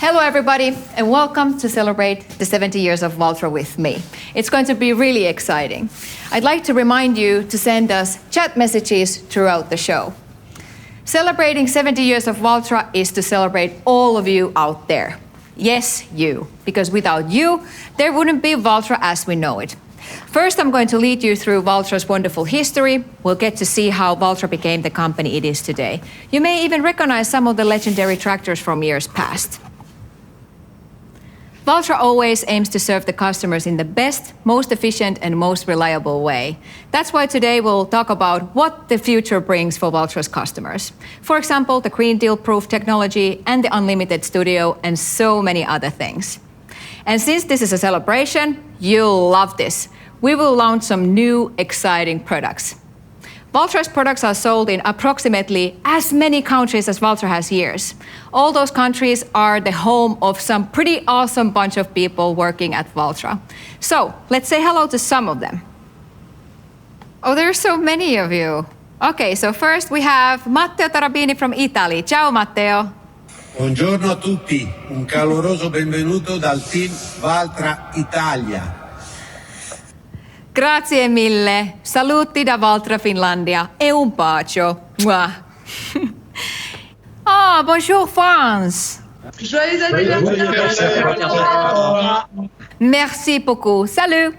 Hello everybody, and welcome to celebrate the 70 years of Valtra with me. It's going to be really exciting. I'd like to remind you to send us chat messages throughout the show. Celebrating 70 years of Valtra is to celebrate all of you out there. Yes, you, because without you, there wouldn't be Valtra as we know it. First, I'm going to lead you through Valtra's wonderful history. We'll get to see how Valtra became the company it is today. You may even recognize some of the legendary tractors from years past. Valtra always aims to serve the customers in the best, most efficient, and most reliable way. That's why today we'll talk about what the future brings for Valtra's customers. For example, the Green Deal-proof technology and the unlimited studio and so many other things. And since this is a celebration, you'll love this. We will launch some new, exciting products. Valtra's products are sold in approximately as many countries as Valtra has years. All those countries are the home of some pretty awesome bunch of people working at Valtra. So, let's say hello to some of them. Oh, there are so many of you. Okay, so first we have Matteo Tarabini from Italy. Ciao, Matteo. Buongiorno a tutti, un caloroso benvenuto dal team Valtra Italia. Grazie mille. Saluti da Valtra Finlandia e un bacio. Mwah. Ah, bonjour France. Joyeux anniversaire. Merci beaucoup. Salut.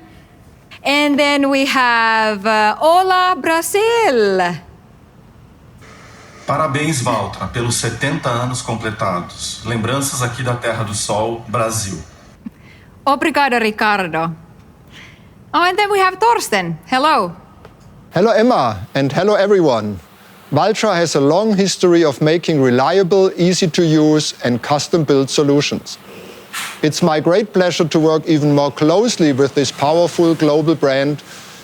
And then we have Hola Brasil. Parabéns, Valtra, pelos 70 anos completados. Lembranças aqui da Terra do Sol, Brasil. Obrigado, Ricardo. Oh, and then we have Torsten. Hello. Hello, Emma, and hello, everyone. Valtra has a long history of making reliable, easy-to-use, and custom-built solutions. It's my great pleasure to work even more closely with this powerful global brand,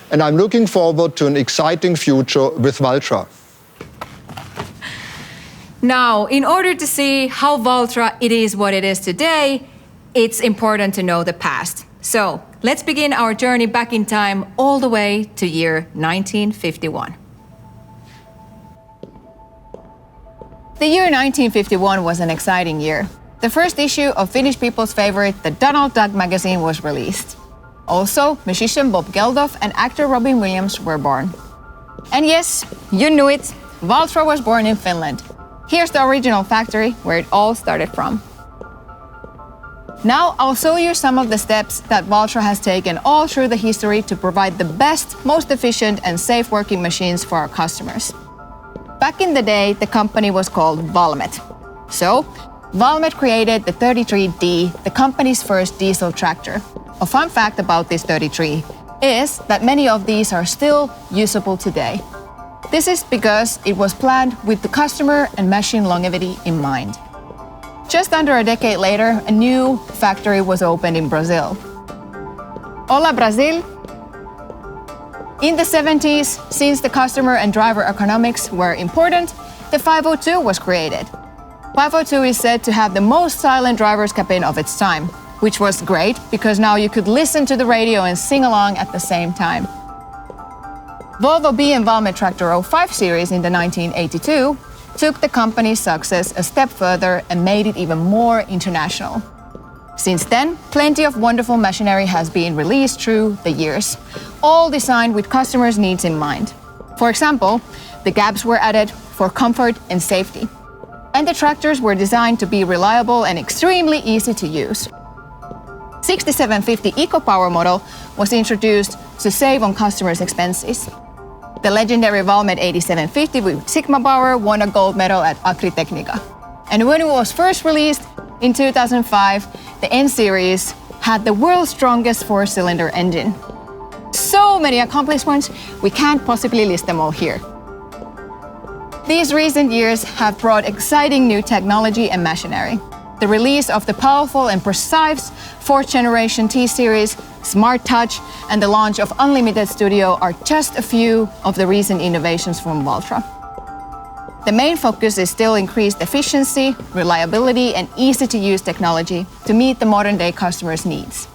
and I'm looking forward to an exciting future with Valtra. Now, in order to see how Valtra it is what it is today, it's important to know the past. So, let's begin our journey back in time all the way to year 1951. The year 1951 was an exciting year. The first issue of Finnish people's favorite, the Donald Duck magazine, was released. Also, musician Bob Geldof and actor Robin Williams were born. And yes, you knew it, Valtra was born in Finland. Here's the original factory where it all started from. Now I'll show you some of the steps that Valtra has taken all through the history to provide the best, most efficient and safe working machines for our customers. Back in the day, the company was called Valmet. So, Valmet created the 33D, the company's first diesel tractor. A fun fact about this 33 is that many of these are still usable today. This is because it was planned with the customer and machine longevity in mind. Just under a decade later, a new factory was opened in Brazil. Hola, Brazil! In the 70s, since the customer and driver economics were important, the 502 was created. 502 is said to have the most silent driver's cabin of its time, which was great because now you could listen to the radio and sing along at the same time. Volvo B and Valmet Tractor 05 series in the 1982 took the company's success a step further and made it even more international. Since then, plenty of wonderful machinery has been released through the years, all designed with customers' needs in mind. For example, the cabs were added for comfort and safety, and the tractors were designed to be reliable and extremely easy to use. 6750 EcoPower model was introduced to save on customers' expenses. The legendary Valmet 8750 with Sigma Power won a gold medal at Agritechnica. And when it was first released in 2005, the N-Series had the world's strongest four-cylinder engine. So many accomplishments, we can't possibly list them all here. These recent years have brought exciting new technology and machinery. The release of the powerful and precise 4th generation T-Series, Smart Touch, and the launch of Unlimited Studio are just a few of the recent innovations from Valtra. The main focus is still increased efficiency, reliability, and easy-to-use technology to meet the modern-day customers' needs.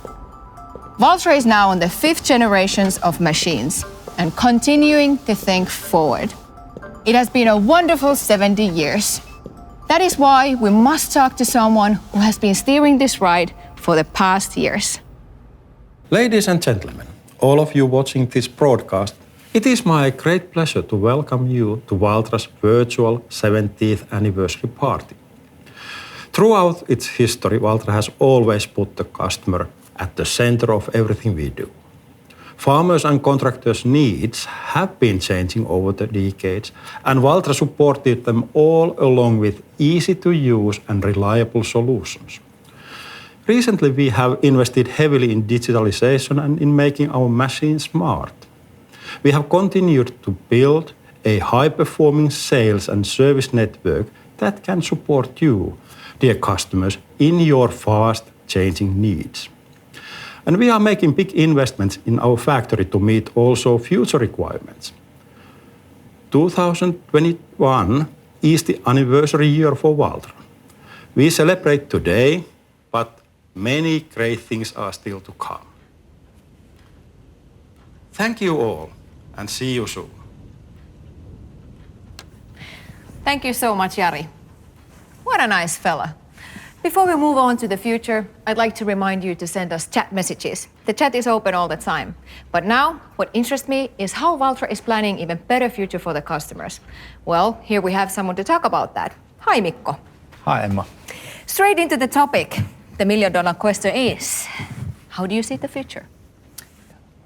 Valtra is now on the 5th generations of machines and continuing to think forward. It has been a wonderful 70 years. That is why we must talk to someone who has been steering this ride for the past years. Ladies and gentlemen, all of you watching this broadcast, it is my great pleasure to welcome you to Valtra's virtual 70th anniversary party. Throughout its history, Valtra has always put the customer at the center of everything we do. Farmers' and contractors' needs have been changing over the decades, and Valtra supported them all along with easy-to-use and reliable solutions. Recently, we have invested heavily in digitalization and in making our machines smart. We have continued to build a high-performing sales and service network that can support you, dear customers, in your fast-changing needs. And we are making big investments in our factory to meet also future requirements. 2021 is the anniversary year for Valtra. We celebrate today, but many great things are still to come. Thank you all, and see you soon. Thank you so much, Jari. What a nice fella. Before we move on to the future, I'd like to remind you to send us chat messages. The chat is open all the time. But now, what interests me is how Valtra is planning even better future for the customers. Well, here we have someone to talk about that. Hi, Mikko. Hi, Emma. Straight into the topic. The million-dollar question is, how do you see the future?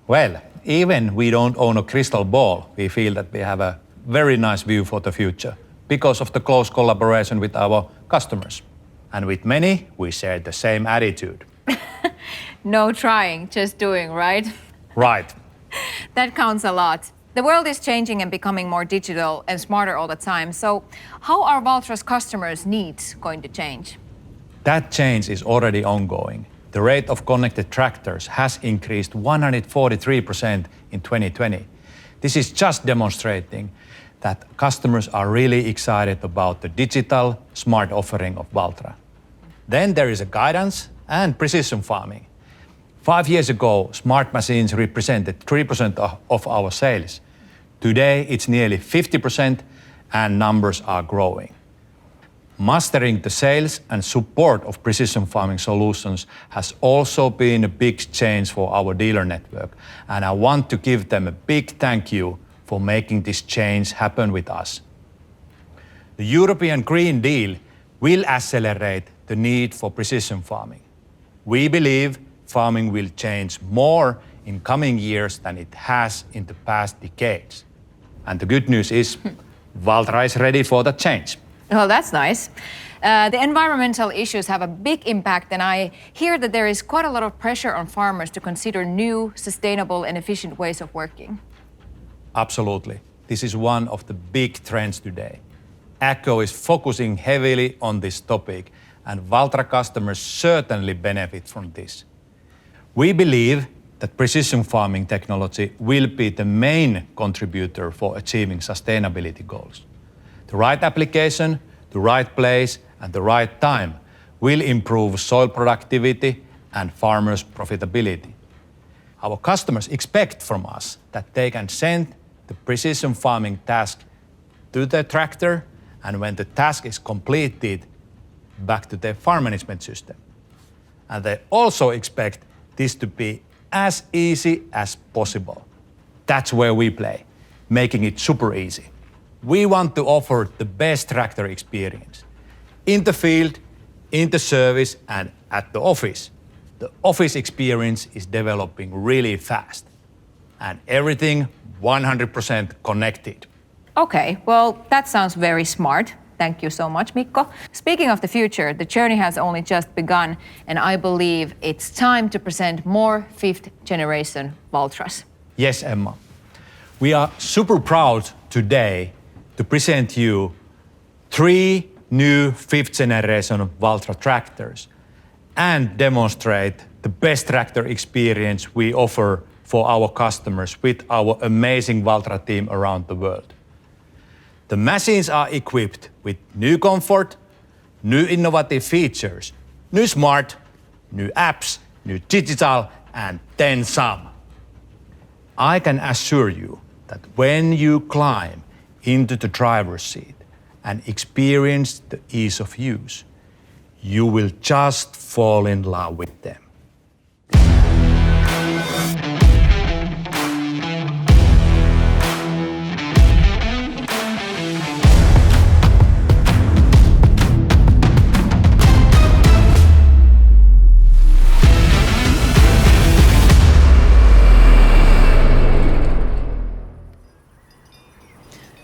Well, even we don't own a crystal ball, we feel that we have a very nice view for the future because of the close collaboration with our customers. And with many, we share the same attitude. No trying, just doing, right? Right. That counts a lot. The world is changing and becoming more digital and smarter all the time. So how are Valtra's customers' needs going to change? That change is already ongoing. The rate of connected tractors has increased 143% in 2020. This is just demonstrating that customers are really excited about the digital, smart offering of Valtra. Then there is a guidance and precision farming. 5 years ago, smart machines represented 3% of our sales. Today, it's nearly 50% and numbers are growing. Mastering the sales and support of precision farming solutions has also been a big change for our dealer network, and I want to give them a big thank you for making this change happen with us. The European Green Deal will accelerate the need for precision farming. We believe farming will change more in coming years than it has in the past decades. And the good news is, Valtra is ready for that change. Well, that's nice. The environmental issues have a big impact, and I hear that there is quite a lot of pressure on farmers to consider new, sustainable and efficient ways of working. Absolutely. This is one of the big trends today. AGCO is focusing heavily on this topic, and Valtra customers certainly benefit from this. We believe that precision farming technology will be the main contributor for achieving sustainability goals. The right application, the right place, and the right time will improve soil productivity and farmers' profitability. Our customers expect from us that they can send the precision farming task to the tractor, and when the task is completed, back to their farm management system. And they also expect this to be as easy as possible. That's where we play, making it super easy. We want to offer the best tractor experience in the field, in the service, and at the office. The office experience is developing really fast, and everything 100% connected. Okay, well, that sounds very smart. Thank you so much, Mikko. Speaking of the future, the journey has only just begun, and I believe it's time to present more fifth-generation Valtras. Yes, Emma. We are super proud today to present you 3 new fifth-generation Valtra tractors and demonstrate the best tractor experience we offer for our customers with our amazing Valtra team around the world. The machines are equipped with new comfort, new innovative features, new smart, new apps, new digital, and then some. I can assure you that when you climb into the driver's seat and experience the ease of use, you will just fall in love with them.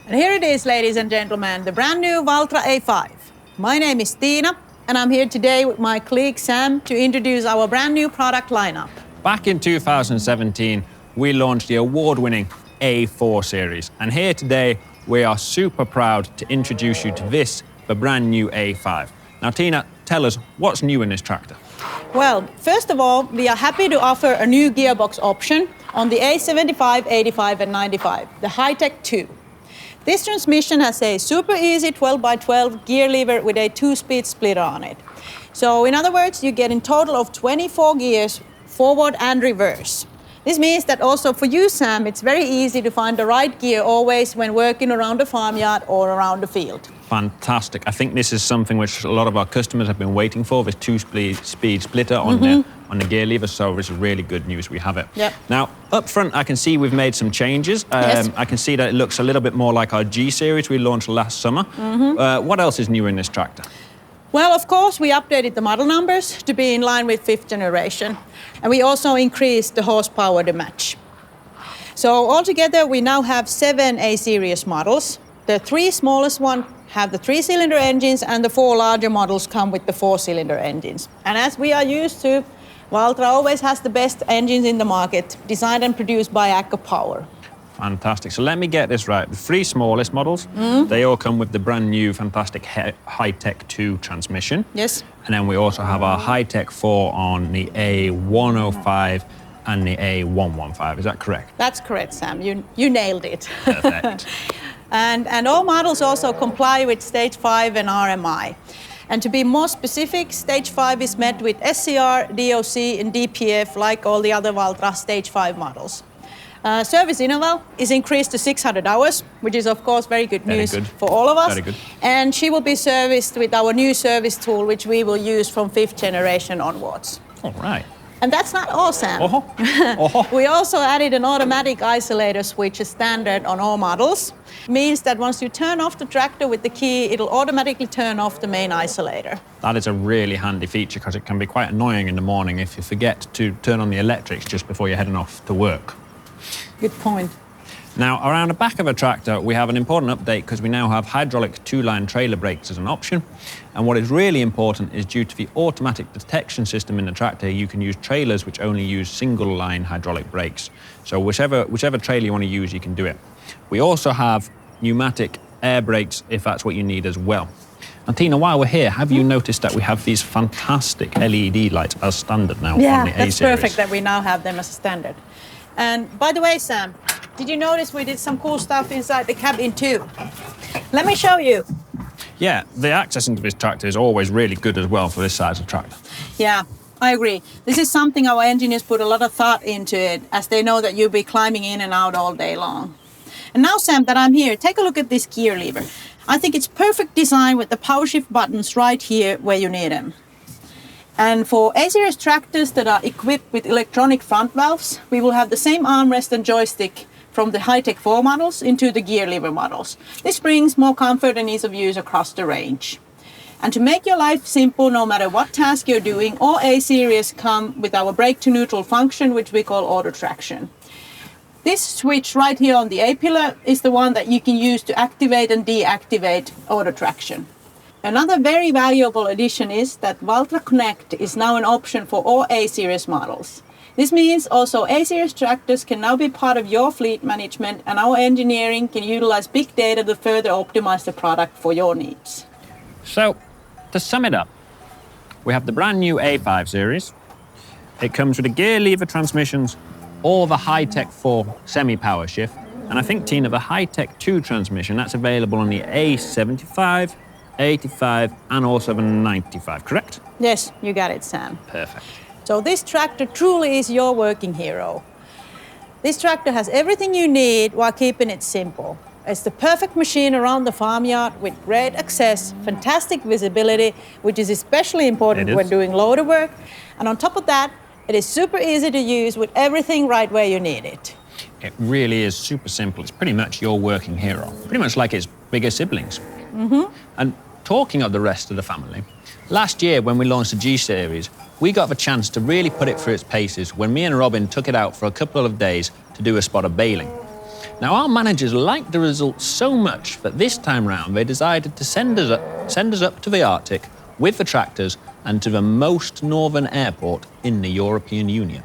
And here it is, ladies and gentlemen, the brand new Valtra A5. My name is Tiina, and I'm here today with my colleague Sam to introduce our brand new product lineup. Back in 2017, we launched the award-winning A4 series. And here today, we are super proud to introduce you to this, the brand new A5. Now, Tiina, tell us, what's new in this tractor? Well, first of all, we are happy to offer a new gearbox option on the A75, 85 and 95, the Hi-Tech 2. This transmission has a super easy 12x12 gear lever with a 2-speed splitter on it. So in other words, you get in total of 24 gears, forward and reverse. This means that also for you, Sam, it's very easy to find the right gear always when working around the farmyard or around the field. Fantastic. I think this is something which a lot of our customers have been waiting for, this 2-speed splitter on the gear lever, so it's really good news we have it. Yep. Now, up front, I can see we've made some changes. Yes. I can see that it looks a little bit more like our G series we launched last summer. What else is new in this tractor? Well, of course, we updated the model numbers to be in line with 5th generation. And we also increased the horsepower to match. So altogether, we now have 7 A-series models. The 3 smallest ones have the 3-cylinder engines, and the 4 larger models come with the 4-cylinder engines. And as we are used to, Valtra always has the best engines in the market, designed and produced by ACCO Power. Fantastic. So let me get this right. The 3 smallest models, they all come with the brand new fantastic Hi-Tech 2 transmission. Yes. And then we also have our Hi-Tech 4 on the A105 and the A115. Is that correct? That's correct, Sam. You nailed it. Perfect. And all models also comply with Stage 5 and RMI. And to be more specific, Stage 5 is met with SCR, DOC, and DPF like all the other Valtra Stage 5 models. Service interval is increased to 600 hours, which is of course very good news for all of us. Very good. And she will be serviced with our new service tool, which we will use from 5th generation onwards. All right. And that's not all, Sam. We also added an automatic isolator switch as standard on all models. Means that once you turn off the tractor with the key, it'll automatically turn off the main isolator. That is a really handy feature because it can be quite annoying in the morning if you forget to turn on the electrics just before you're heading off to work. Good point. Now, around the back of a tractor, we have an important update because we now have hydraulic 2-line trailer brakes as an option. And what is really important is due to the automatic detection system in the tractor, you can use trailers which only use single-line hydraulic brakes. So whichever trailer you want to use, you can do it. We also have pneumatic air brakes if that's what you need as well. And Tiina, while we're here, have you noticed that we have these fantastic LED lights as standard now on the A-series? Yeah, that's perfect that we now have them as a standard. And by the way, Sam, did you notice we did some cool stuff inside the cabin too? Let me show you. Yeah, the access into this tractor is always really good as well for this size of tractor. Yeah, I agree. This is something our engineers put a lot of thought into it, as they know that you'll be climbing in and out all day long. And now, Sam, that I'm here, take a look at this gear lever. I think it's perfect design with the power shift buttons right here where you need them. And for A-series tractors that are equipped with electronic front valves, we will have the same armrest and joystick from the Hi-Tech 4 models into the gear lever models. This brings more comfort and ease of use across the range. And to make your life simple, no matter what task you're doing, all A-series come with our brake to neutral function, which we call auto traction. This switch right here on the A-pillar is the one that you can use to activate and deactivate auto traction. Another very valuable addition is that Valtra Connect is now an option for all A-series models. This means also A-series tractors can now be part of your fleet management, and our engineering can utilize big data to further optimize the product for your needs. So, to sum it up, we have the brand new A5 series. It comes with the gear lever transmissions or the Hi-Tech 4 semi-power shift. And I think, Tiina, the Hi-Tech 2 transmission, that's available on the A75, 85 and also the 95, correct? Yes, you got it, Sam. Perfect. So this tractor truly is your working hero. This tractor has everything you need while keeping it simple. It's the perfect machine around the farmyard with great access, fantastic visibility, which is especially important when doing loader work. And on top of that, it is super easy to use with everything right where you need it. It really is super simple. It's pretty much your working hero, pretty much like its bigger siblings. And talking of the rest of the family, last year when we launched the G-Series, we got the chance to really put it through its paces when me and Robin took it out for a couple of days to do a spot of baling. Now, our managers liked the results so much that this time round they decided to send us up to the Arctic with the tractors and to the most northern airport in the European Union.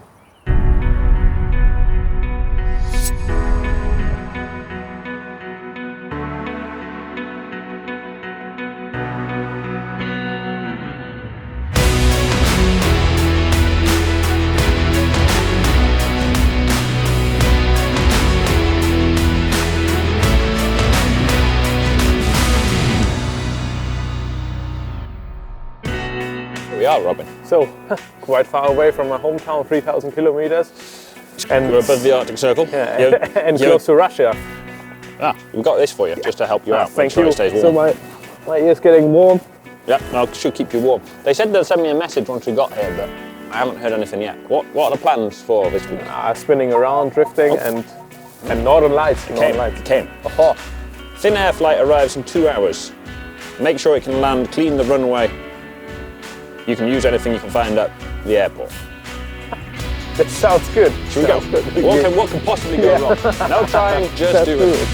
We are, Robin. So, quite far away from my hometown, 3,000 kilometers. And we're above the Arctic Circle. Yeah, and close to Russia. We've got this for you, just to help you out. Thank Make sure you. it stays warm. So my ear's getting warm. Yeah, I should keep you warm. They said they'll send me a message once we got here, but I haven't heard anything yet. What are the plans for this week? Spinning around, drifting, and Northern Lights. Came. Thin air flight arrives in 2 hours. Make sure it can land, clean the runway. You can use anything you can find at the airport. That sounds good. Should we go? What can possibly go wrong? No trying, just do it.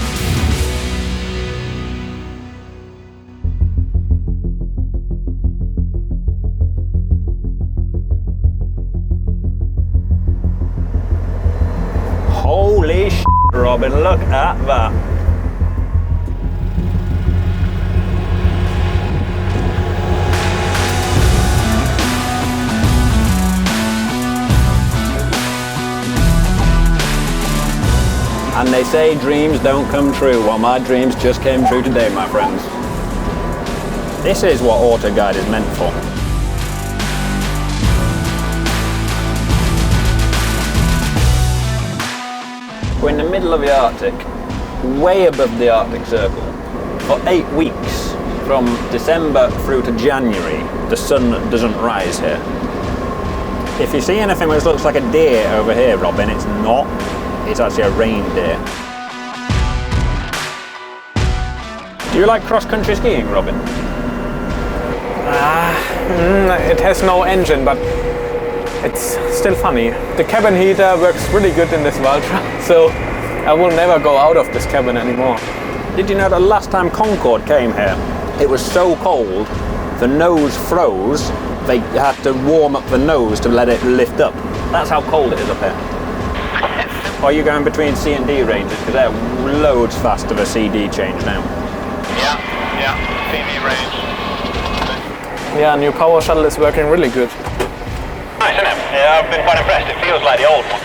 Holy shit, Robin, look at that. And they say dreams don't come true. Well, my dreams just came true today, my friends. This is what AutoGuide is meant for. We're in the middle of the Arctic, way above the Arctic Circle. For 8 weeks, from December through to January, the sun doesn't rise here. If you see anything which looks like a deer over here, Robin, it's not. It's actually a reindeer. Do you like cross-country skiing, Robin? It has no engine, but it's still funny. The cabin heater works really good in this Valtra, so I will never go out of this cabin anymore. Did you know that last time Concorde came here, it was so cold, the nose froze, they had to warm up the nose to let it lift up. That's how cold it is up here. Are you going between C and D ranges? Because they're loads faster the CD change now. Yeah, CD range. Yeah, new power shuttle is working really good. Nice, isn't it? Yeah, I've been quite impressed. It feels like the old one.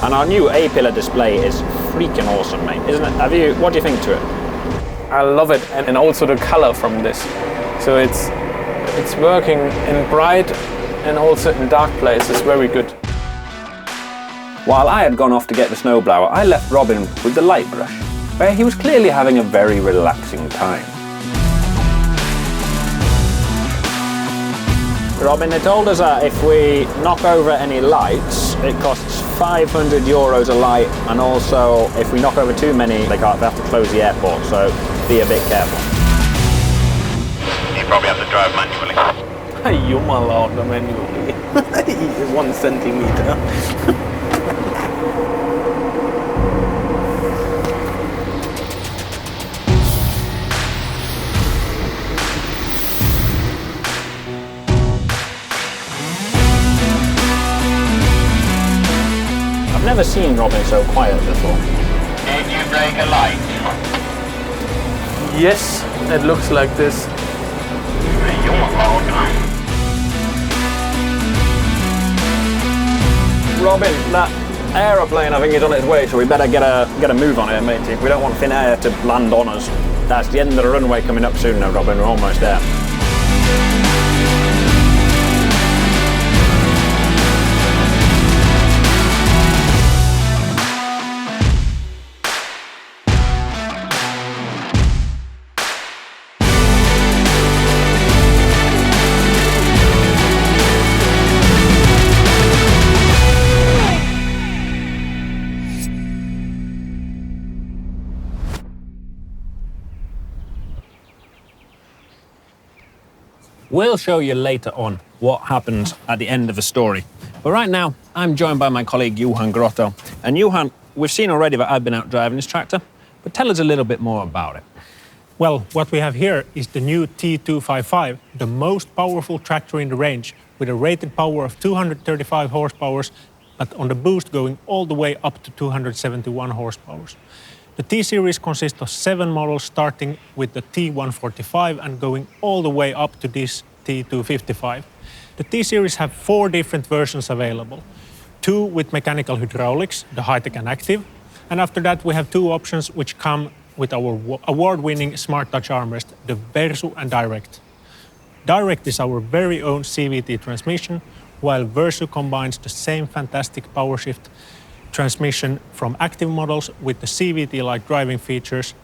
And our new A-pillar display is freaking awesome, mate, isn't it? What do you think to it? I love it, and also the color from this. So it's working in bright and also in dark places very good. While I had gone off to get the snowblower, I left Robin with the light brush, where he was clearly having a very relaxing time. Robin, they told us that if we knock over any lights, it costs €500 a light, and also if we knock over too many, they have to close the airport, so be a bit careful. You probably have to drive manually. Jumalauta manually. 1 centimeter. I've never seen Robin so quiet before. Did you break a light? Yes, it looks like this. Robin, that aeroplane I think is on its way, so we better get a move on it, matey. We don't want thin air to land on us. That's the end of the runway coming up soon now, Robin. We're almost there. We'll show you later on what happens at the end of the story. But right now, I'm joined by my colleague Johan Grotto. And Johan, we've seen already that I've been out driving this tractor, but tell us a little bit more about it. Well, what we have here is the new T255, the most powerful tractor in the range, with a rated power of 235 horsepower, but on the boost going all the way up to 271 horsepower. The T-Series consists of 7 models, starting with the T145 and going all the way up to this T255. The T-Series have 4 different versions available. 2 with mechanical hydraulics, the high-tech and active, and after that we have 2 options which come with our award-winning Smart Touch armrest, the Versu and Direct. Direct is our very own CVT transmission, while Versu combines the same fantastic power shift transmission from active models with the CVT-like driving features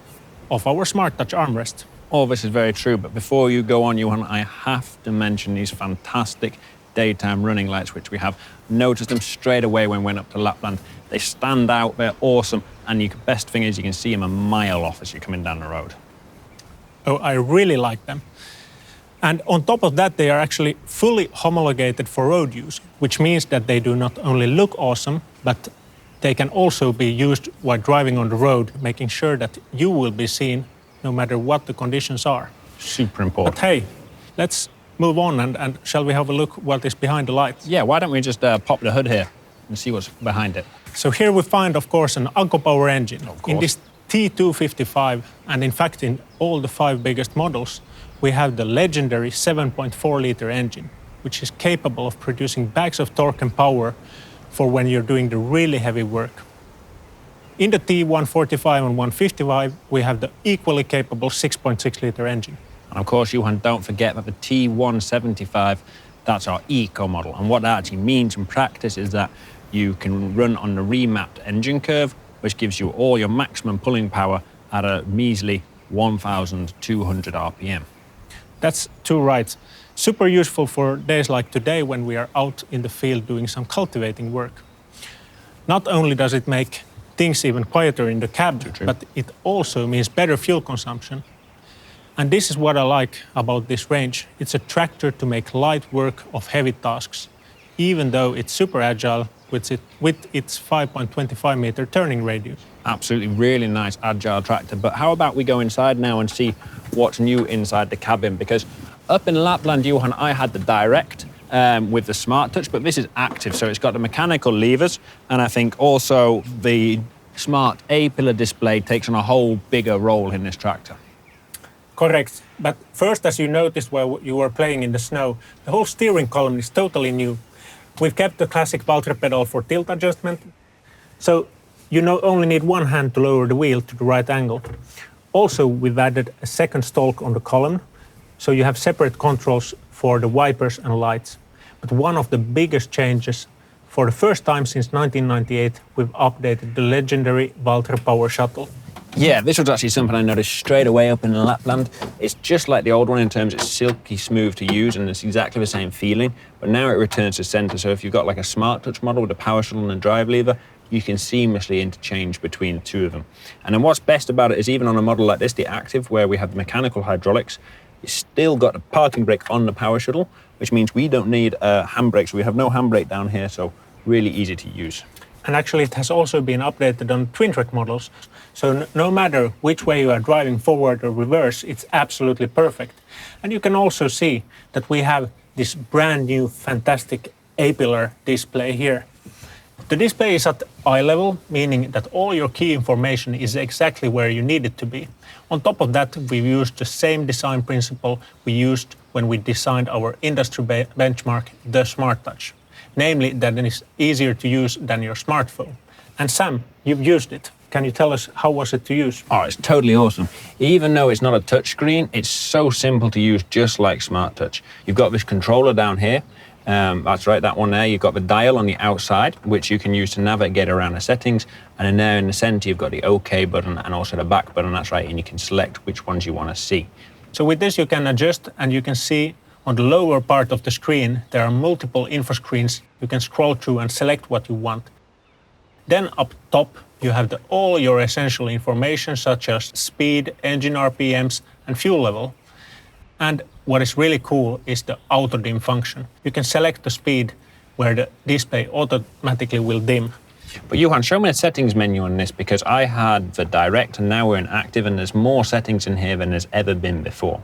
of our Smart Touch armrest. All this is very true, but before you go on, Johan, I have to mention these fantastic daytime running lights which we have. Noticed them straight away when we went up to Lapland. They stand out, they're awesome, and the best thing is you can see them a mile off as you're coming down the road. Oh, I really like them. And on top of that, they are actually fully homologated for road use, which means that they do not only look awesome, but they can also be used while driving on the road, making sure that you will be seen no matter what the conditions are. Super important. But hey, let's move on and shall we have a look what is behind the lights? Yeah, why don't we just pop the hood here and see what's behind it. So here we find, of course, an Akko power engine. In this T255, and in fact in all the 5 biggest models, we have the legendary 7.4-liter engine, which is capable of producing bags of torque and power for when you're doing the really heavy work. In the T145 and 155, we have the equally capable 6.6-liter engine. And of course, Johan, don't forget that the T175, that's our eco model. And what that actually means in practice is that you can run on the remapped engine curve, which gives you all your maximum pulling power at a measly 1,200 RPM. That's too right. Super useful for days like today when we are out in the field doing some cultivating work. Not only does it make things even quieter in the cab, but it also means better fuel consumption. And this is what I like about this range. It's a tractor to make light work of heavy tasks, even though it's super agile with its 5.25-meter turning radius. Absolutely, really nice, agile tractor. But how about we go inside now and see what's new inside the cabin? Because up in Lapland, Johan, I had the Direct with the Smart Touch, but this is active, so it's got the mechanical levers, and I think also the Smart A-pillar display takes on a whole bigger role in this tractor. Correct. But first, as you noticed while you were playing in the snow, the whole steering column is totally new. We've kept the classic Valtra pedal for tilt adjustment, so you only need one hand to lower the wheel to the right angle. Also, we've added a second stalk on the column, so you have separate controls for the wipers and lights. But one of the biggest changes, for the first time since 1998, we've updated the legendary Valtra power shuttle. Yeah, this was actually something I noticed straight away up in Lapland. It's just like the old one in terms it's silky smooth to use and it's exactly the same feeling, but now it returns to center. So if you've got like a Smart Touch model with a power shuttle and a drive lever, you can seamlessly interchange between the two of them. And then what's best about it is even on a model like this, the Active, where we have the mechanical hydraulics, it's still got a parking brake on the power shuttle, which means we don't need a handbrake. So we have no handbrake down here, so really easy to use. And actually it has also been updated on twin-track models. So no matter which way you are driving, forward or reverse, it's absolutely perfect. And you can also see that we have this brand new fantastic A-pillar display here. The display is at eye level, meaning that all your key information is exactly where you need it to be. On top of that, we've used the same design principle we used when we designed our industry benchmark, the Smart Touch. Namely, that it is easier to use than your smartphone. And Sam, you've used it. Can you tell us how was it to use? Oh, it's totally awesome. Even though it's not a touch screen, it's so simple to use, just like Smart Touch. You've got this controller down here. That's right, that one there. You've got the dial on the outside, which you can use to navigate around the settings. And then there in the center, you've got the OK button and also the back button. That's right, and you can select which ones you want to see. So with this, you can adjust, and you can see on the lower part of the screen, there are multiple info screens. You can scroll through and select what you want. Then up top, you have all your essential information, such as speed, engine RPMs, and fuel level. And what is really cool is the auto dim function. You can select the speed where the display automatically will dim. But Johan, show me a settings menu on this, because I had the direct and now we're in active and there's more settings in here than there's ever been before.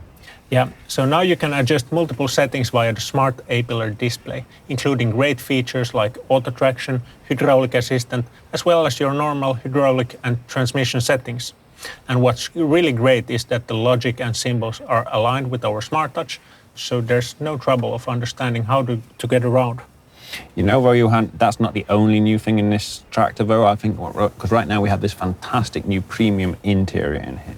Yeah, so now you can adjust multiple settings via the smart A-pillar display, including great features like auto traction, hydraulic assistant, as well as your normal hydraulic and transmission settings. And what's really great is that the logic and symbols are aligned with our smart touch, so there's no trouble of understanding how to get around. You know, though, Johan, that's not the only new thing in this tractor, though, I think, because right now we have this fantastic new premium interior in here.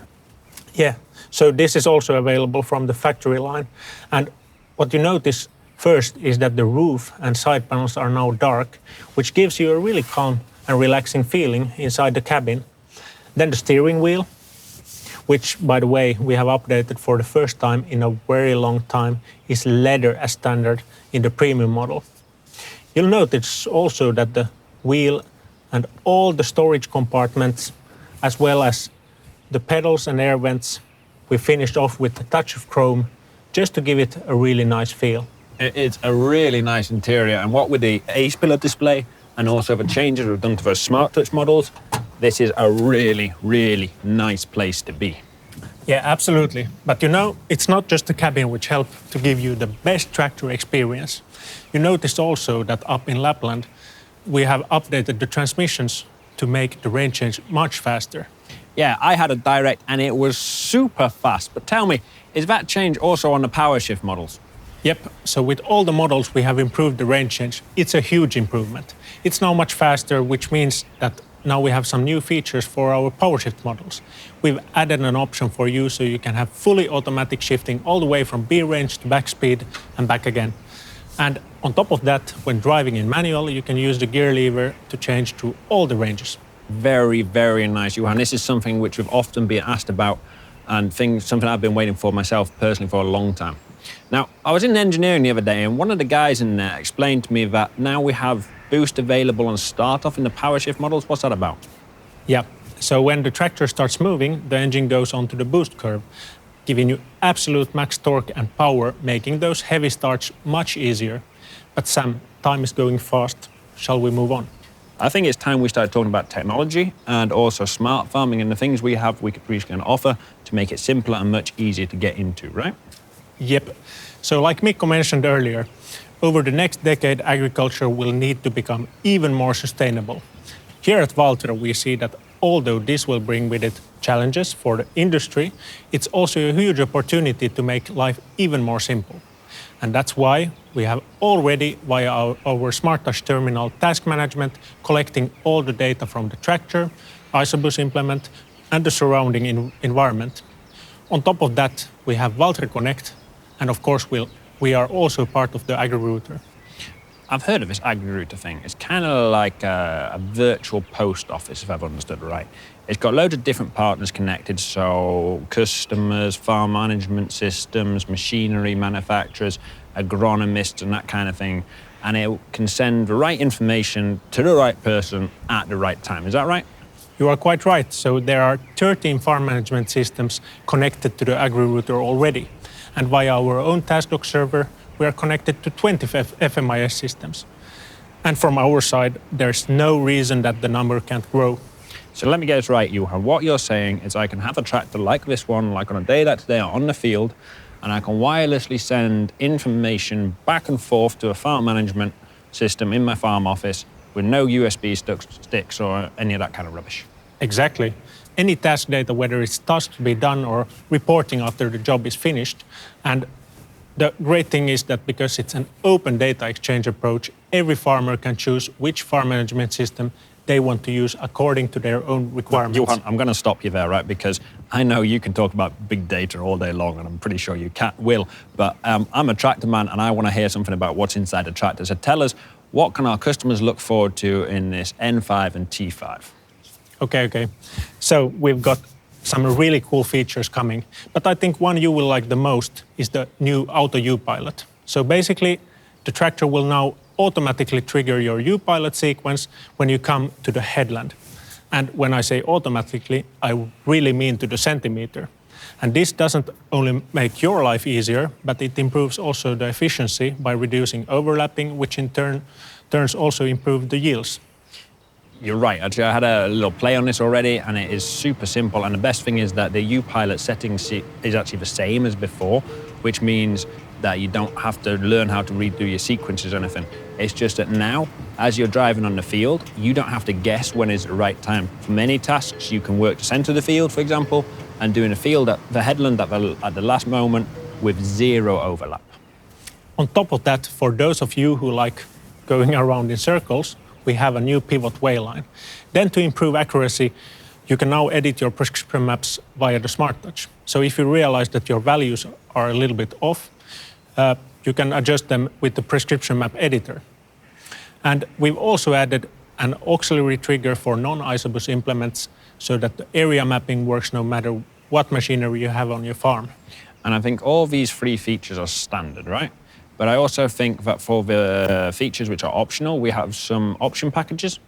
Yeah, so this is also available from the factory line. And what you notice first is that the roof and side panels are now dark, which gives you a really calm and relaxing feeling inside the cabin. Then the steering wheel, which, by the way, we have updated for the first time in a very long time, is leather as standard in the premium model. You'll notice also that the wheel and all the storage compartments, as well as the pedals and air vents, we finished off with a touch of chrome, just to give it a really nice feel. It's a really nice interior, and what with the A-pillar display and also the changes we've done to those smart touch models, this is a really, really nice place to be. Yeah, absolutely. But you know, it's not just the cabin which helped to give you the best tractor experience. You noticed also that up in Lapland, we have updated the transmissions to make the range change much faster. Yeah, I had a direct and it was super fast. But tell me, is that change also on the power shift models? Yep, so with all the models we have improved the range change. It's a huge improvement. It's now much faster, which means that now we have some new features for our power shift models. We've added an option for you so you can have fully automatic shifting all the way from B range to back speed and back again. And on top of that, when driving in manual, you can use the gear lever to change to all the ranges. Very, very nice, Johan. This is something which we've often been asked about and something I've been waiting for myself personally for a long time. Now, I was in engineering the other day and one of the guys in there explained to me that now we have boost available on start-off in the power shift models. What's that about? Yeah, so when the tractor starts moving, the engine goes onto the boost curve, giving you absolute max torque and power, making those heavy starts much easier. But Sam, time is going fast. Shall we move on? I think it's time we start talking about technology and also smart farming and the things we can offer to make it simpler and much easier to get into, right? Yep. So like Mikko mentioned earlier, over the next decade, agriculture will need to become even more sustainable. Here at Valtra, we see that although this will bring with it challenges for the industry, it's also a huge opportunity to make life even more simple. And that's why we have already, via our Smart Touch Terminal task management, collecting all the data from the tractor, isobus implement, and the surrounding environment. On top of that, we have Valtra Connect, and of course we are also part of the AgriRouter. I've heard of this AgriRouter thing. It's kind of like a virtual post office, if I've understood right. It's got loads of different partners connected, so customers, farm management systems, machinery manufacturers, agronomists, and that kind of thing. And it can send the right information to the right person at the right time. Is that right? You are quite right. So there are 13 farm management systems connected to the AgriRouter already. And via our own TaskDoc server, we are connected to 20 FMIS systems. And from our side, there's no reason that the number can't grow. So let me get this right, Johan. What you're saying is I can have a tractor like this one, like on a day like today, on the field, and I can wirelessly send information back and forth to a farm management system in my farm office with no USB sticks or any of that kind of rubbish. Exactly. Any task data, whether it's tasks to be done or reporting after the job is finished. And the great thing is that because it's an open data exchange approach, every farmer can choose which farm management system they want to use according to their own requirements. Johan, I'm going to stop you there, right? Because I know you can talk about big data all day long, and I'm pretty sure you will. But I'm a tractor man, and I want to hear something about what's inside the tractor. So tell us, what can our customers look forward to in this N5 and T5? Okay. So we've got some really cool features coming. But I think one you will like the most is the new Auto U-Pilot. So basically, the tractor will now automatically trigger your U-Pilot sequence when you come to the headland. And when I say automatically, I really mean to the centimeter. And this doesn't only make your life easier, but it improves also the efficiency by reducing overlapping, which in turns also improve the yields. You're right. Actually, I had a little play on this already, and it is super simple. And the best thing is that the U-Pilot settings is actually the same as before, which means that you don't have to learn how to redo your sequences or anything. It's just that now, as you're driving on the field, you don't have to guess when is the right time. For many tasks, you can work to center the field, for example, and doing a field at the headland at the last moment with zero overlap. On top of that, for those of you who like going around in circles, we have a new pivot wayline. Then to improve accuracy, you can now edit your prescription maps via the Smart Touch. So if you realize that your values are a little bit off, you can adjust them with the prescription map editor. And we've also added an auxiliary trigger for non-isobus implements so that the area mapping works no matter what machinery you have on your farm. And I think all these 3 features are standard, right? But I also think that for the features which are optional, we have some option packages.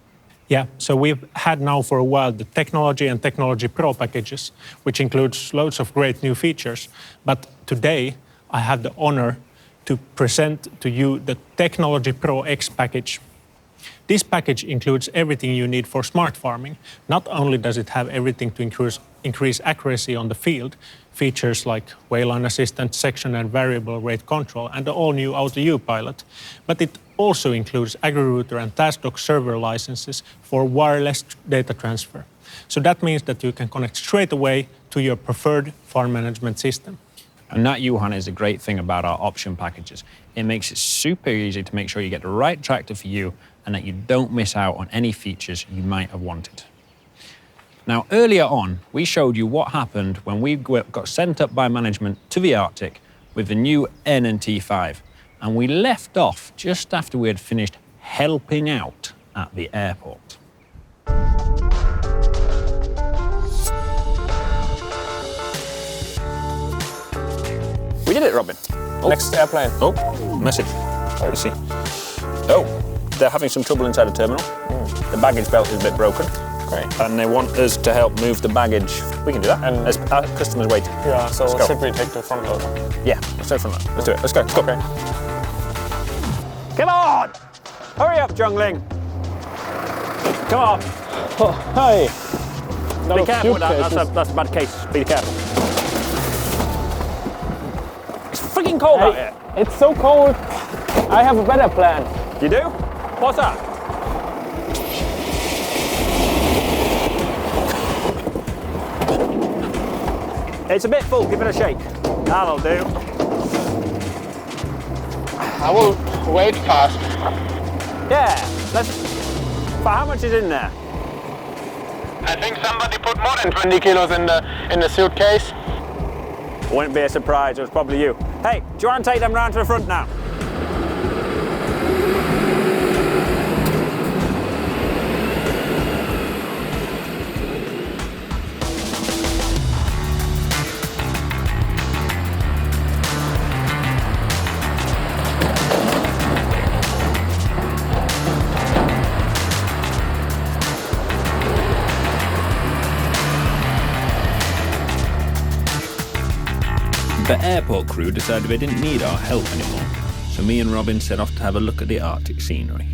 Yeah, so we've had now for a while the Technology and Technology Pro packages, which includes loads of great new features. But today, I have the honor to present to you the Technology Pro X package. This package includes everything you need for smart farming. Not only does it have everything to increase accuracy on the field, features like wayline assistant, section and variable rate control, and the all-new Auto U-Pilot, but it also includes AgriRouter and TaskDoc server licenses for wireless data transfer. So that means that you can connect straight away to your preferred farm management system. And that, Johan, is a great thing about our option packages. It makes it super easy to make sure you get the right tractor for you and that you don't miss out on any features you might have wanted. Now, earlier on, we showed you what happened when we got sent up by management to the Arctic with the new N and T5, and we left off just after we had finished helping out at the airport. We did it, Robin. Oh. Next airplane. Oh, message. Let's see. Oh, they're having some trouble inside the terminal. The baggage belt is a bit broken. Great. And they want us to help move the baggage. We can do that. And as our customers waiting. Yeah, so should we take the front loader? Yeah, let's take the front loader. Let's do it. Let's go. Let's go. Okay. Come on! Hurry up, Jungling. Come on. Oh, hi. Be careful with that. That's a bad case. Be careful. It's freaking cold out here. It's so cold. I have a better plan. You do? What's that? It's a bit full. Give it a shake. That'll do. I will wait fast. Yeah. But how much is in there? I think somebody put more than 20 kilos in the suitcase. Wouldn't be a surprise. It was probably you. Hey, do you want to take them round to the front now? The airport crew decided they didn't need our help anymore, so me and Robin set off to have a look at the Arctic scenery.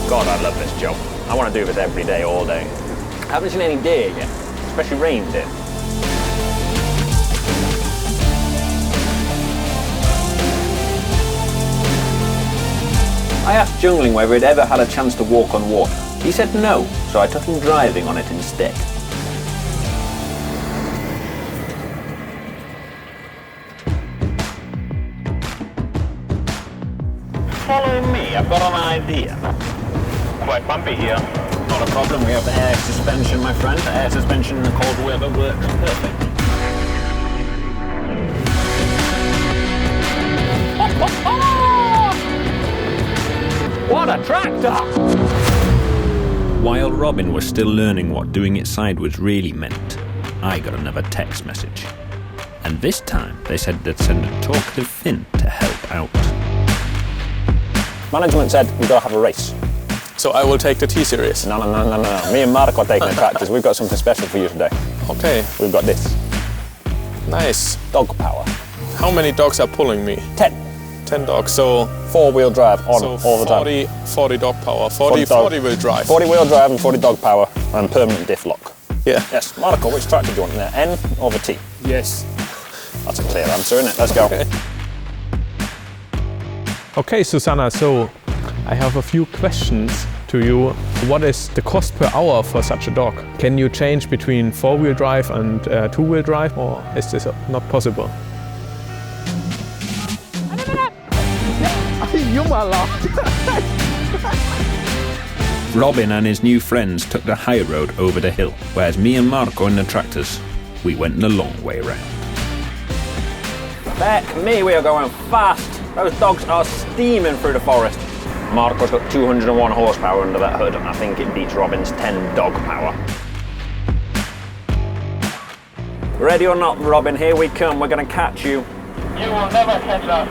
God, I love this job. I want to do this every day, all day. I haven't seen any deer yet, especially reindeer. I asked Jungling whether he'd ever had a chance to walk on water. He said no, so I took him driving on it instead. Follow me, I've got an idea. Quite bumpy here. Not a problem, we have the air suspension, my friend. The air suspension in the cold weather works perfect. What a tractor! While Robin was still learning what doing it sideways really meant, I got another text message. And this time, they said they'd send a talkative Finn to help out. Management said we gotta have a race. So I will take the T-Series. No. Me and Marco are taking the tractors. We've got something special for you today. Okay. We've got this. Nice. Dog power. How many dogs are pulling me? 10. 10 dogs, so... 4-wheel drive on so all the time. 40 dog power, 40 wheel drive. 40 wheel drive and 40 dog power and permanent diff lock. Yeah. Yes. Marco, which tractor do you want in there? N or the T? Yes. That's a clear answer, isn't it? Let's go. Okay, Susanna, so I have a few questions to you. What is the cost per hour for such a dog? Can you change between 4-wheel drive and 2-wheel drive, or is this not possible? Robin and his new friends took the high road over the hill, whereas me and Marco in the tractors, we went the long way round. Heck me, we are going fast. Those dogs are steaming through the forest. Marco's got 201 horsepower under that hood, and I think it beats Robin's 10 dog power. Ready or not, Robin, here we come. We're going to catch you. You will never catch us.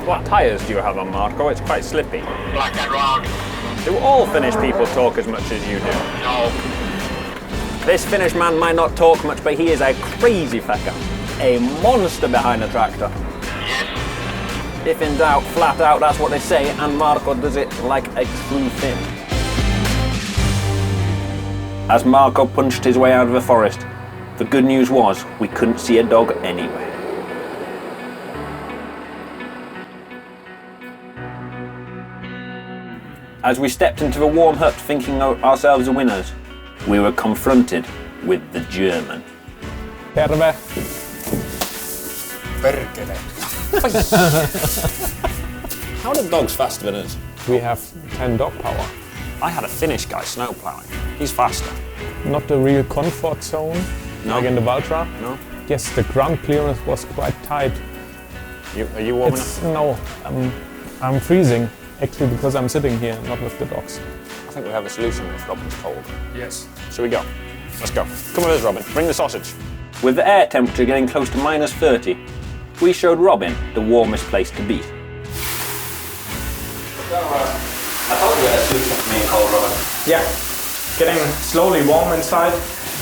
What tyres do you have on, Marco? It's quite slippy. Black and round. Do all Finnish people talk as much as you do? No. This Finnish man might not talk much, but he is a crazy fecker. A monster behind the tractor. Yes. If in doubt, flat out, that's what they say, and Marco does it like a true Finn. As Marco punched his way out of the forest, the good news was we couldn't see a dog anywhere. As we stepped into the warm hut thinking ourselves the winners, we were confronted with the German. Terve. Perkele. How are the dogs faster than us? We have 10 dog power. I had a Finnish guy snow plowing. He's faster. Not the real comfort zone, No. like in the Valtra. No? Yes, the ground clearance was quite tight. Are you warming up? No, I'm freezing. Actually, because I'm sitting here, not with the dogs. I think we have a solution if Robin's cold. Yes. Shall we go? Let's go. Come with us, Robin. Bring the sausage. With the air temperature getting close to minus 30, we showed Robin the warmest place to be. So, I told you we had a solution for me and cold, Robin. Yeah, getting slowly warm inside.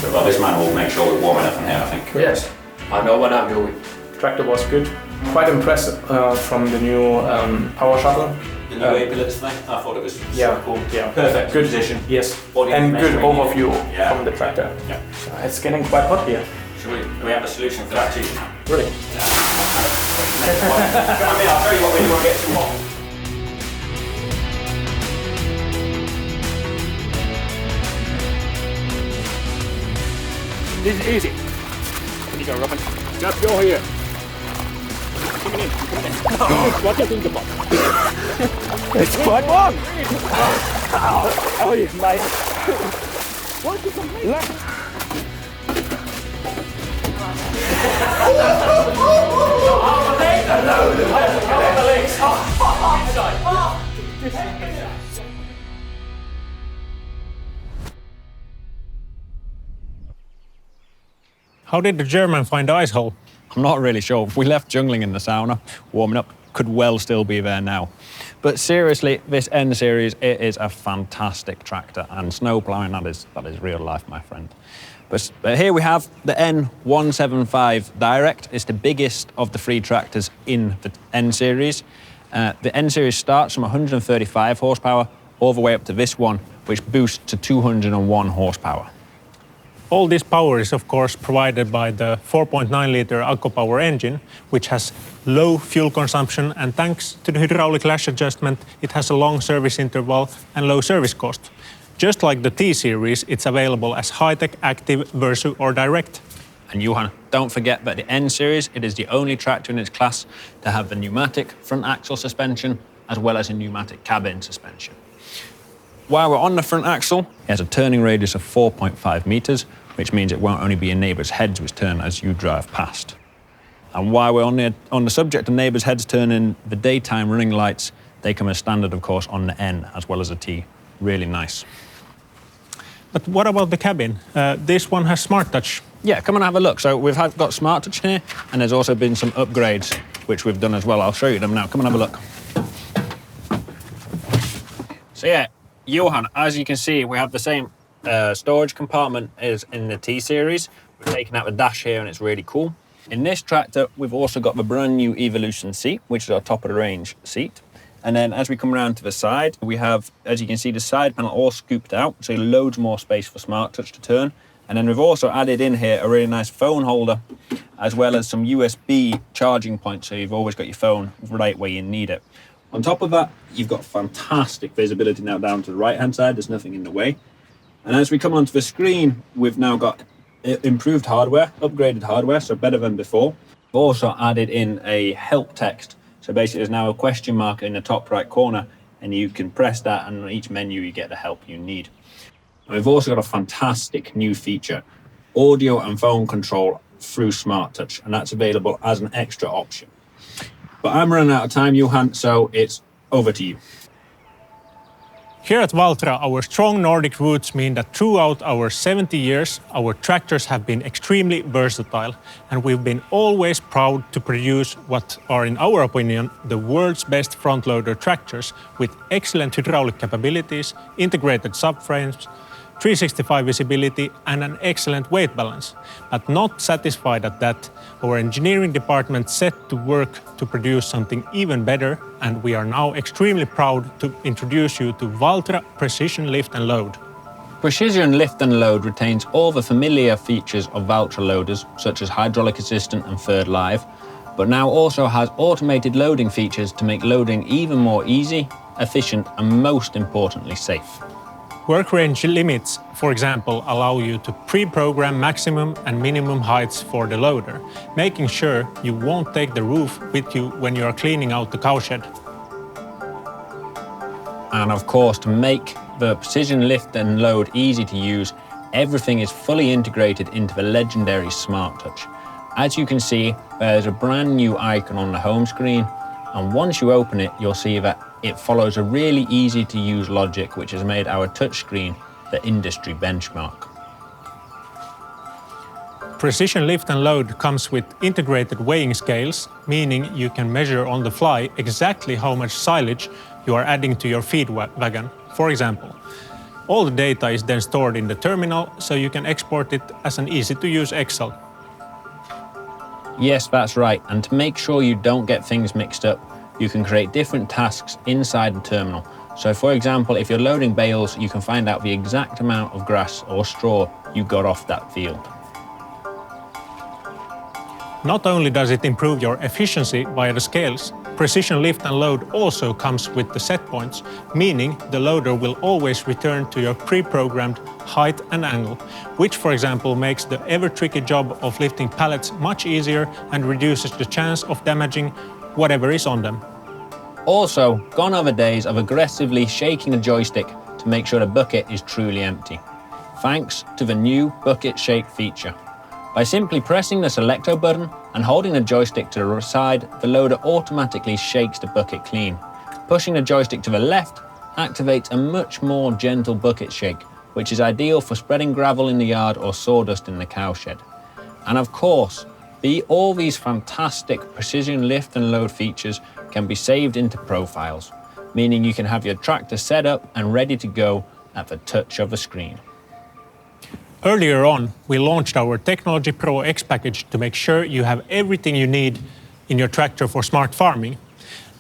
Well, this man will make sure we're warm enough in here, I think. Yes, I know what I'm doing. Tractor was good. Quite impressed from the new power shuttle. The new A-pilots thing? I thought it was Yeah, so cool. yeah. Perfect. Good position. Yes, All the and good information we need. overview Yeah. from the tractor. Yeah. So it's getting quite hot here. Should we have a solution for that too? Really? Come on, I'll tell you what we do when we get too hot. This is easy. Here you go, Robin. Just go here. Come in. What do you think about it? It's quite warm. Oh, yes, mate. What is it? How did the German find the ice hole? I'm not really sure. We left jungling in the sauna, warming up, could well still be there now. But seriously, this N series, it is a fantastic tractor, and snow ploughing, that is real life, my friend. But here we have the N175 Direct. It's the biggest of the three tractors in the N series. The N series starts from 135 horsepower all the way up to this one, which boosts to 201 horsepower. All this power is, of course, provided by the 4.9-liter AccuPower engine, which has low fuel consumption, and thanks to the hydraulic lash adjustment, it has a long service interval and low service cost. Just like the T-Series, it's available as high-tech, active, Versu or Direct. And Johan, don't forget that the N-Series, it is the only tractor in its class to have the pneumatic front axle suspension as well as a pneumatic cabin suspension. While we're on the front axle, it has a turning radius of 4.5 meters, which means it won't only be in neighbours' heads which turn as you drive past. And while we're on the subject of neighbours' heads turning, the daytime running lights, they come as standard, of course, on the N as well as the T. Really nice. But what about the cabin? This one has Smart Touch. Yeah, come and have a look. So we've got Smart Touch here, and there's also been some upgrades which we've done as well. I'll show you them now. Come and have a look. So yeah, Johan, as you can see, we have the same storage compartment as in the T-Series. We're taking out the dash here, and it's really cool. In this tractor, we've also got the brand new Evolution seat, which is our top of the range seat. And then as we come around to the side, we have, as you can see, the side panel all scooped out, so loads more space for Smart Touch to turn. And then we've also added in here a really nice phone holder, as well as some USB charging points, so you've always got your phone right where you need it. On top of that, you've got fantastic visibility now down to the right-hand side. There's nothing in the way. And as we come onto the screen, we've now got improved hardware, upgraded hardware, so better than before. We've also added in a help text. So basically there's now a question mark in the top right corner, and you can press that, and on each menu you get the help you need. And we've also got a fantastic new feature, audio and phone control through Smart Touch, and that's available as an extra option. But I'm running out of time, Johan, so it's over to you. Here at Valtra, our strong Nordic roots mean that throughout our 70 years, our tractors have been extremely versatile, and we've been always proud to produce what are, in our opinion, the world's best front-loader tractors with excellent hydraulic capabilities, integrated subframes, 365 visibility, and an excellent weight balance. But not satisfied at that, our engineering department set to work to produce something even better, and we are now extremely proud to introduce you to Valtra Precision Lift and Load. Precision Lift and Load retains all the familiar features of Valtra loaders, such as hydraulic assistant and third live, but now also has automated loading features to make loading even more easy, efficient, and most importantly, safe. Work range limits, for example, allow you to pre-program maximum and minimum heights for the loader, making sure you won't take the roof with you when you are cleaning out the cowshed. And of course, to make the Precision Lift and Load easy to use, everything is fully integrated into the legendary Smart Touch. As you can see, there's a brand new icon on the home screen, and once you open it, you'll see that it follows a really easy to use logic which has made our touchscreen the industry benchmark. Precision Lift and Load comes with integrated weighing scales, meaning you can measure on the fly exactly how much silage you are adding to your feed wagon, for example. All the data is then stored in the terminal, so you can export it as an easy-to-use Excel. Yes, that's right, and to make sure you don't get things mixed up, you can create different tasks inside the terminal. So for example, if you're loading bales, you can find out the exact amount of grass or straw you got off that field. Not only does it improve your efficiency via the scales, Precision Lift and Load also comes with the set points, meaning the loader will always return to your pre-programmed height and angle, which for example makes the ever-tricky job of lifting pallets much easier and reduces the chance of damaging whatever is on them. Also, gone are the days of aggressively shaking a joystick to make sure the bucket is truly empty, thanks to the new bucket shake feature. By simply pressing the selector button and holding the joystick to the side, the loader automatically shakes the bucket clean. Pushing the joystick to the left activates a much more gentle bucket shake, which is ideal for spreading gravel in the yard or sawdust in the cowshed. And of course, all these fantastic Precision Lift and Load features can be saved into profiles, meaning you can have your tractor set up and ready to go at the touch of a screen. Earlier on, we launched our Technology Pro X package to make sure you have everything you need in your tractor for smart farming.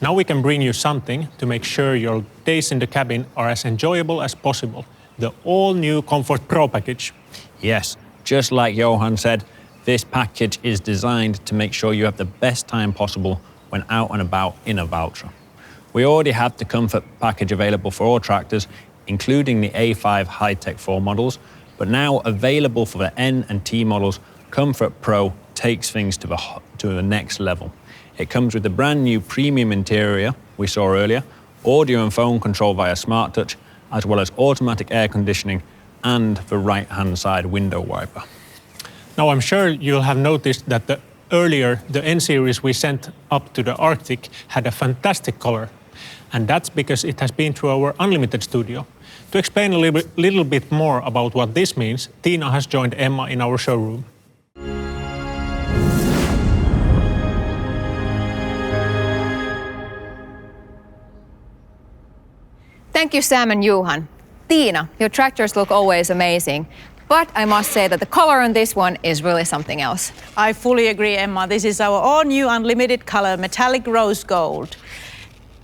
Now we can bring you something to make sure your days in the cabin are as enjoyable as possible, the all-new Comfort Pro package. Yes, just like Johan said, this package is designed to make sure you have the best time possible when out and about in a Valtra. We already have the Comfort package available for all tractors, including the A5 High-Tech 4 models, but now available for the N and T models, Comfort Pro takes things to the next level. It comes with the brand new premium interior we saw earlier, audio and phone control via Smart Touch, as well as automatic air conditioning and the right-hand side window wiper. Now I'm sure you'll have noticed that the N series we sent up to the Arctic had a fantastic color. And that's because it has been through our Unlimited studio. To explain a little bit more about what this means, Tina has joined Emma in our showroom. Thank you, Sam and Johan. Tiina, your tractors look always amazing, but I must say that the color on this one is really something else. I fully agree, Emma. This is our all-new unlimited color, metallic rose gold.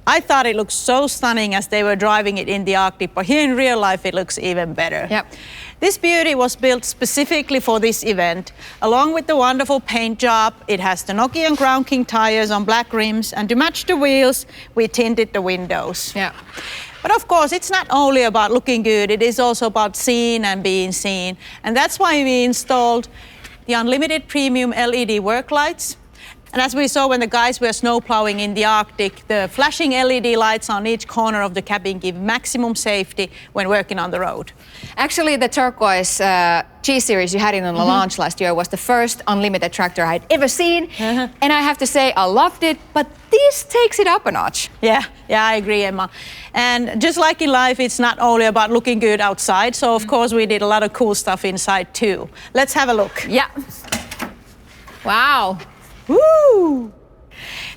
I thought it looked so stunning as they were driving it in the Arctic, but here in real life it looks even better. Yep. This beauty was built specifically for this event. Along with the wonderful paint job, it has the Nokian Ground King tires on black rims, and to match the wheels, we tinted the windows. Yeah. But of course, it's not only about looking good, it is also about seeing and being seen. And that's why we installed the unlimited premium LED work lights. And as we saw when the guys were snow plowing in the Arctic, the flashing LED lights on each corner of the cabin give maximum safety when working on the road. Actually, the turquoise G-Series you had in on the launch last year was the first unlimited tractor I'd ever seen. And I have to say, I loved it, but this takes it up a notch. Yeah, I agree, Emma. And just like in life, it's not only about looking good outside. So, of course, we did a lot of cool stuff inside, too. Let's have a look. Yeah. Wow. Woo!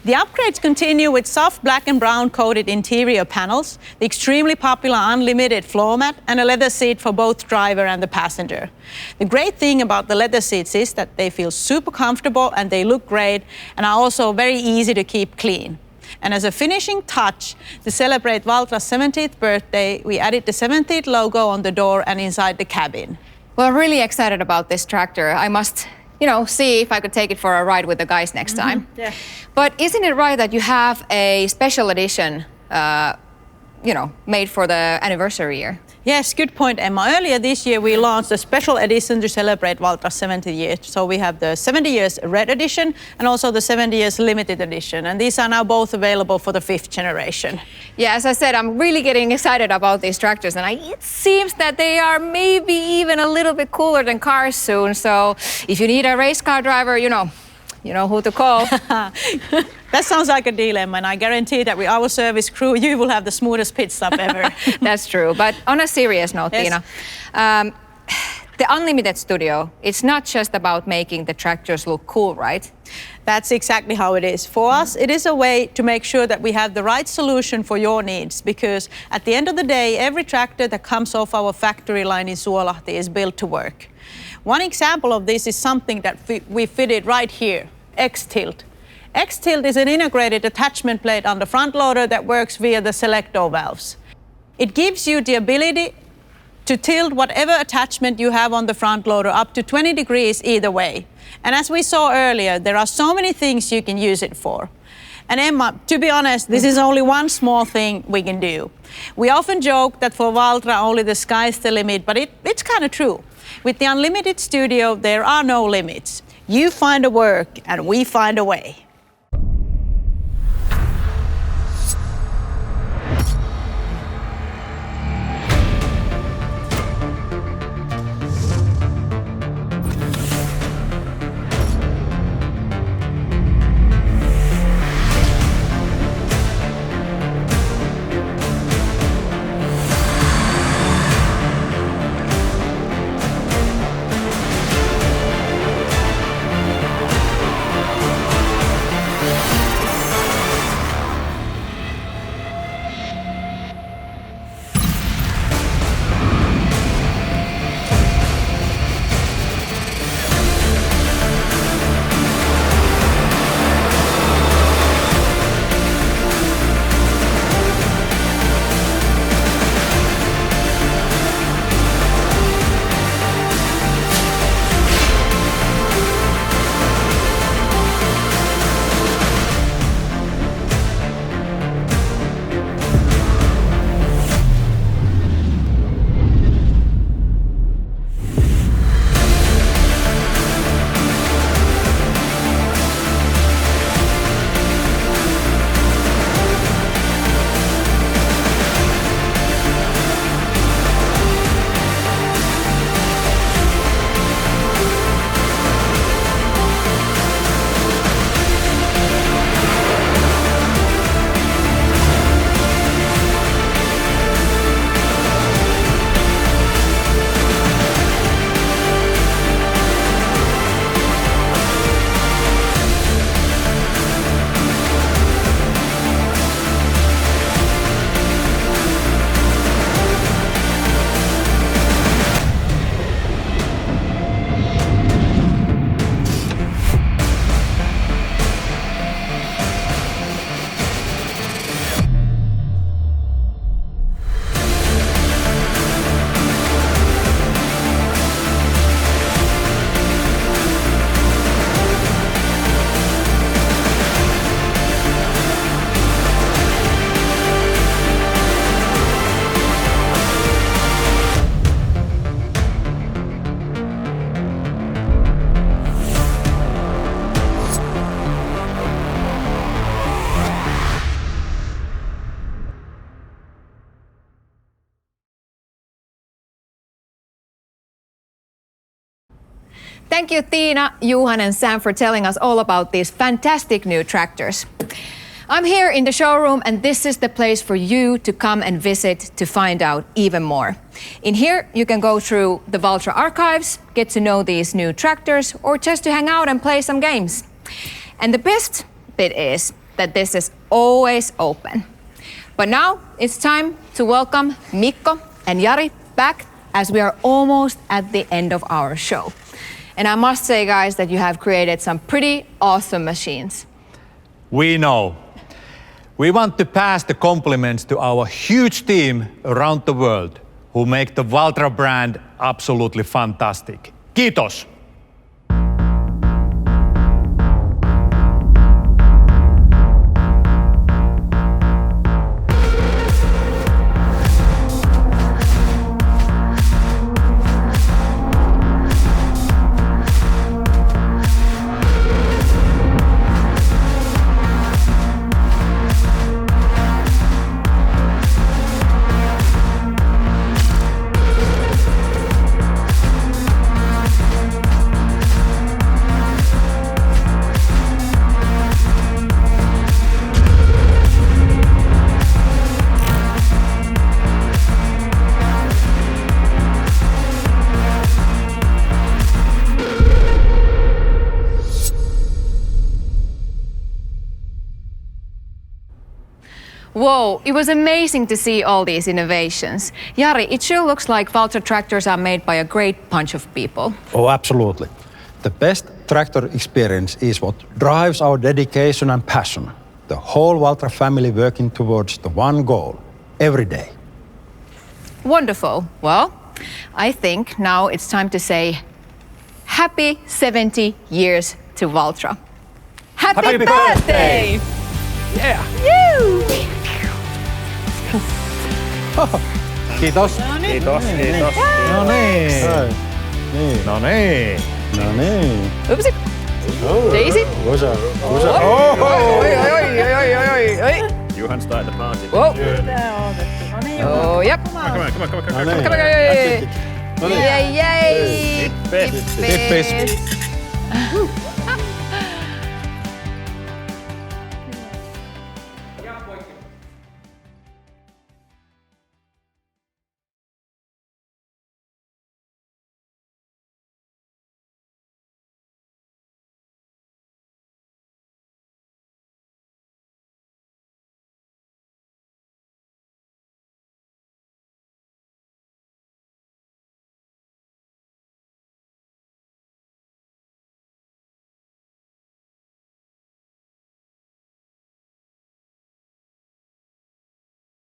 The upgrades continue with soft black and brown coated interior panels, the extremely popular unlimited floor mat, and a leather seat for both driver and the passenger. The great thing about the leather seats is that they feel super comfortable and they look great and are also very easy to keep clean. And as a finishing touch, to celebrate Valtra's 70th birthday, we added the 70th logo on the door and inside the cabin. Well, I'm really excited about this tractor. I must see if I could take it for a ride with the guys next time. Yeah. But isn't it right that you have a special edition, made for the anniversary year? Yes, good point, Emma. Earlier this year, we launched a special edition to celebrate Valtra's 70 years. So we have the 70 years red edition and also the 70 years limited edition. And these are now both available for the 5th generation. Yeah, as I said, I'm really getting excited about these tractors. And it seems that they are maybe even a little bit cooler than cars soon. So if you need a race car driver, you know who to call. That sounds like a deal, Emma, and I guarantee that with our service crew, you will have the smoothest pit stop ever. That's true. But on a serious note, yes. Tiina, the Unlimited Studio, it's not just about making the tractors look cool, right? That's exactly how it is. For us, it is a way to make sure that we have the right solution for your needs, because at the end of the day, every tractor that comes off our factory line in Suolahti is built to work. One example of this is something that we fitted right here, X-Tilt. X-Tilt is an integrated attachment plate on the front loader that works via the selector valves. It gives you the ability to tilt whatever attachment you have on the front loader up to 20 degrees either way. And as we saw earlier, there are so many things you can use it for. And Emma, to be honest, this is only one small thing we can do. We often joke that for Valtra only the sky's the limit, but it's kind of true. With the Unlimited Studio, there are no limits. You find a work and we find a way. Thank you, Tiina, Johan, and Sam for telling us all about these fantastic new tractors. I'm here in the showroom, and this is the place for you to come and visit to find out even more. In here, you can go through the Valtra archives, get to know these new tractors, or just to hang out and play some games. And the best bit is that this is always open. But now it's time to welcome Mikko and Jari back, as we are almost at the end of our show. And I must say, guys, that you have created some pretty awesome machines. We know. We want to pass the compliments to our huge team around the world who make the Valtra brand absolutely fantastic. Kiitos! Whoa, it was amazing to see all these innovations. Jari, it sure looks like Valtra tractors are made by a great bunch of people. Oh, absolutely. The best tractor experience is what drives our dedication and passion. The whole Valtra family working towards the one goal, every day. Wonderful. Well, I think now it's time to say happy 70 years to Valtra. Happy birthday! Yeah! You! Kiitos. Kiitos, kiitos. No niin. No niin. No niin. Oopsie. Daisy. What's up? Oi. Johan started the party. Whoa. Oh, yep. Come on. Come on. Yay. Tippis.